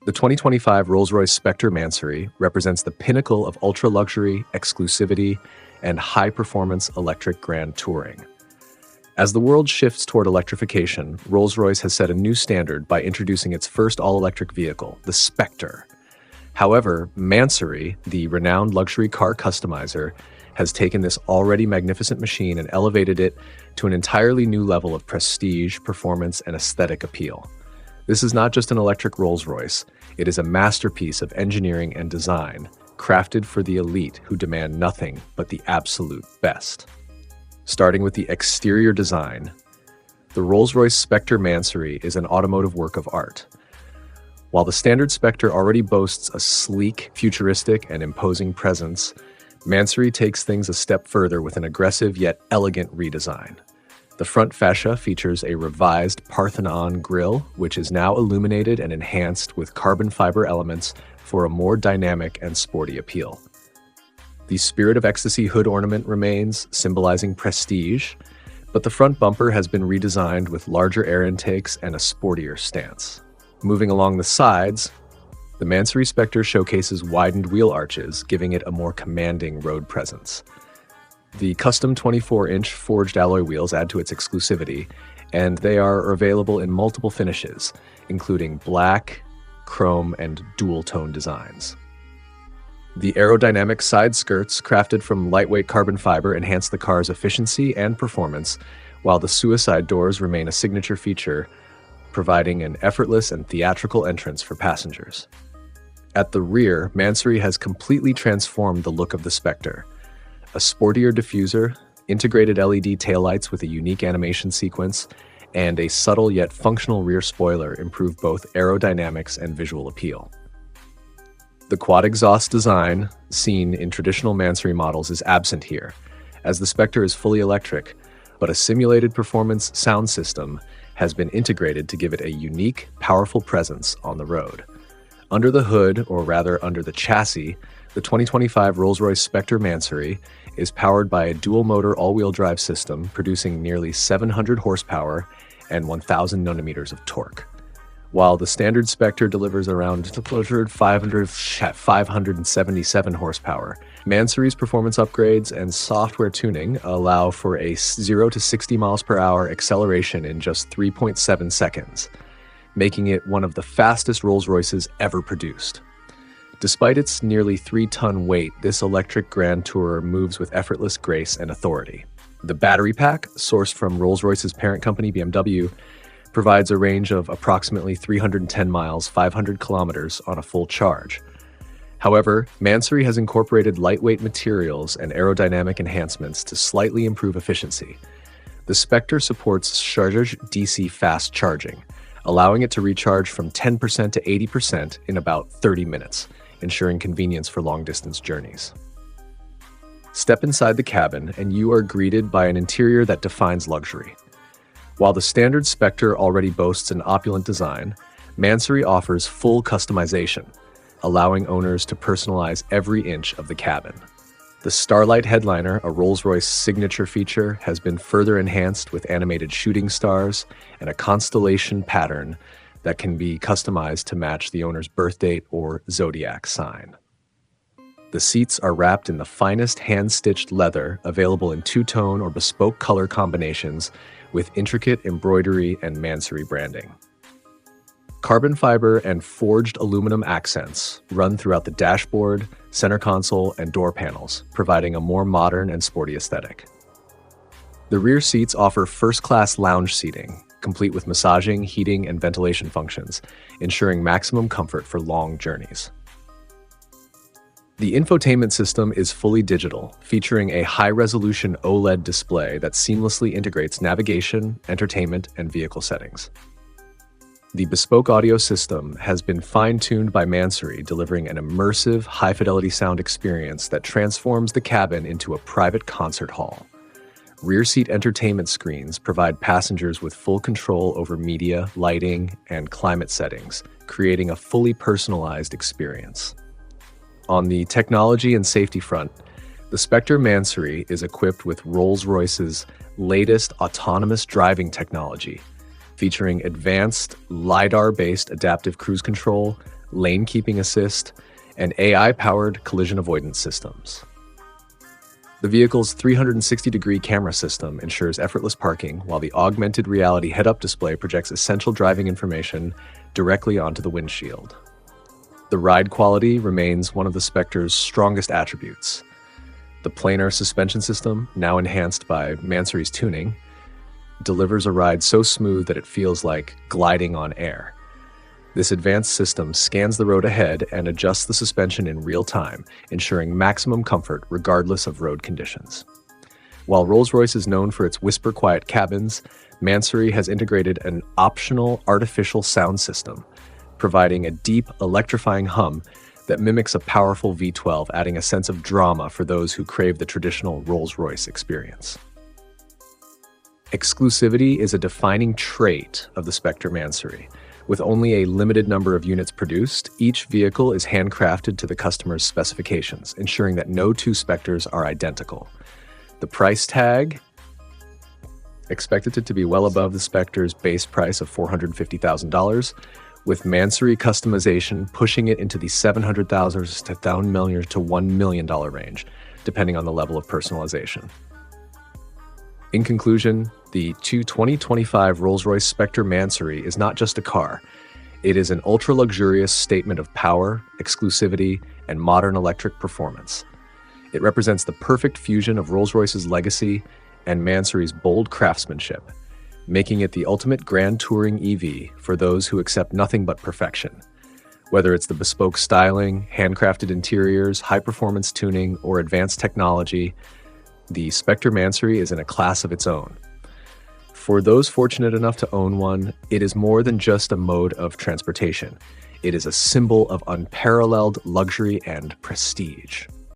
The 2025 Rolls-Royce Spectre Mansory represents the pinnacle of ultra-luxury, exclusivity, and high-performance electric grand touring. As the world shifts toward electrification, Rolls-Royce has set a new standard by introducing its first all-electric vehicle, the Spectre. However, Mansory, the renowned luxury car customizer, has taken this already magnificent machine and elevated it to an entirely new level of prestige, performance, and aesthetic appeal. This is not just an electric Rolls-Royce, it is a masterpiece of engineering and design, crafted for the elite who demand nothing but the absolute best. Starting with the exterior design, the Rolls-Royce Spectre Mansory is an automotive work of art. While the standard Spectre already boasts a sleek, futuristic, and imposing presence, Mansory takes things a step further with an aggressive yet elegant redesign. The front fascia features a revised Parthenon grille, which is now illuminated and enhanced with carbon fiber elements for a more dynamic and sporty appeal. The Spirit of Ecstasy hood ornament remains, symbolizing prestige, but the front bumper has been redesigned with larger air intakes and a sportier stance. Moving along the sides, the Mansory Spectre showcases widened wheel arches, giving it a more commanding road presence. The custom 24-inch forged alloy wheels add to its exclusivity, and they are available in multiple finishes, including black, chrome, and dual-tone designs. The aerodynamic side skirts, crafted from lightweight carbon fiber, enhance the car's efficiency and performance, while the suicide doors remain a signature feature, providing an effortless and theatrical entrance for passengers. At the rear, Mansory has completely transformed the look of the Spectre. A sportier diffuser, integrated LED taillights with a unique animation sequence, and a subtle yet functional rear spoiler improve both aerodynamics and visual appeal. The quad exhaust design, seen in traditional Mansory models, is absent here, as the Spectre is fully electric, but a simulated performance sound system has been integrated to give it a unique, powerful presence on the road. Under the hood, or rather under the chassis, the 2025 Rolls-Royce Spectre Mansory is powered by a dual-motor all-wheel drive system producing nearly 700 horsepower and 1,000 newton-meters of torque. While the standard Spectre delivers around 577 horsepower, Mansory's performance upgrades and software tuning allow for a 0 to 60 miles per hour acceleration in just 3.7 seconds, making it one of the fastest Rolls-Royces ever produced. Despite its nearly 3-ton weight, this electric Grand Tourer moves with effortless grace and authority. The battery pack, sourced from Rolls-Royce's parent company BMW, provides a range of approximately 310 miles, 500 kilometers on a full charge. However, Mansory has incorporated lightweight materials and aerodynamic enhancements to slightly improve efficiency. The Spectre supports Charge DC fast charging, allowing it to recharge from 10% to 80% in about 30 minutes, ensuring convenience for long-distance journeys. Step inside the cabin and you are greeted by an interior that defines luxury. While the standard Spectre already boasts an opulent design, Mansory offers full customization, allowing owners to personalize every inch of the cabin. The Starlight Headliner, a Rolls-Royce signature feature, has been further enhanced with animated shooting stars and a constellation pattern that can be customized to match the owner's birth date or zodiac sign. The seats are wrapped in the finest hand-stitched leather, available in two-tone or bespoke color combinations with intricate embroidery and Mansory branding. Carbon fiber and forged aluminum accents run throughout the dashboard, center console, and door panels, providing a more modern and sporty aesthetic. The rear seats offer first-class lounge seating, complete with massaging, heating, and ventilation functions, ensuring maximum comfort for long journeys. The infotainment system is fully digital, featuring a high-resolution OLED display that seamlessly integrates navigation, entertainment, and vehicle settings. The Bespoke audio system has been fine-tuned by Mansory, delivering an immersive, high-fidelity sound experience that transforms the cabin into a private concert hall. Rear-seat entertainment screens provide passengers with full control over media, lighting, and climate settings, creating a fully personalized experience. On the technology and safety front, the Spectre Mansory is equipped with Rolls-Royce's latest autonomous driving technology, featuring advanced LiDAR-based adaptive cruise control, lane keeping assist, and AI-powered collision avoidance systems. The vehicle's 360-degree camera system ensures effortless parking, while the augmented reality head-up display projects essential driving information directly onto the windshield. The ride quality remains one of the Spectre's strongest attributes. The planar suspension system, now enhanced by Mansory's tuning, delivers a ride so smooth that it feels like gliding on air. This advanced system scans the road ahead and adjusts the suspension in real time, ensuring maximum comfort regardless of road conditions. While Rolls-Royce is known for its whisper-quiet cabins, Mansory has integrated an optional artificial sound system, providing a deep, electrifying hum that mimics a powerful V12, adding a sense of drama for those who crave the traditional Rolls-Royce experience. Exclusivity is a defining trait of the Spectre Mansory. With only a limited number of units produced, each vehicle is handcrafted to the customer's specifications, ensuring that no two Spectres are identical. The price tag, expected to be well above the Spectre's base price of $450,000, with Mansory customization pushing it into the $700,000 to $1 million range, depending on the level of personalization. In conclusion, the 2025 Rolls-Royce Spectre Mansory is not just a car. It is an ultra-luxurious statement of power, exclusivity, and modern electric performance. It represents the perfect fusion of Rolls-Royce's legacy and Mansory's bold craftsmanship, making it the ultimate grand touring EV for those who accept nothing but perfection. Whether it's the bespoke styling, handcrafted interiors, high-performance tuning, or advanced technology, the Spectre Mansory is in a class of its own. For those fortunate enough to own one, it is more than just a mode of transportation. It is a symbol of unparalleled luxury and prestige.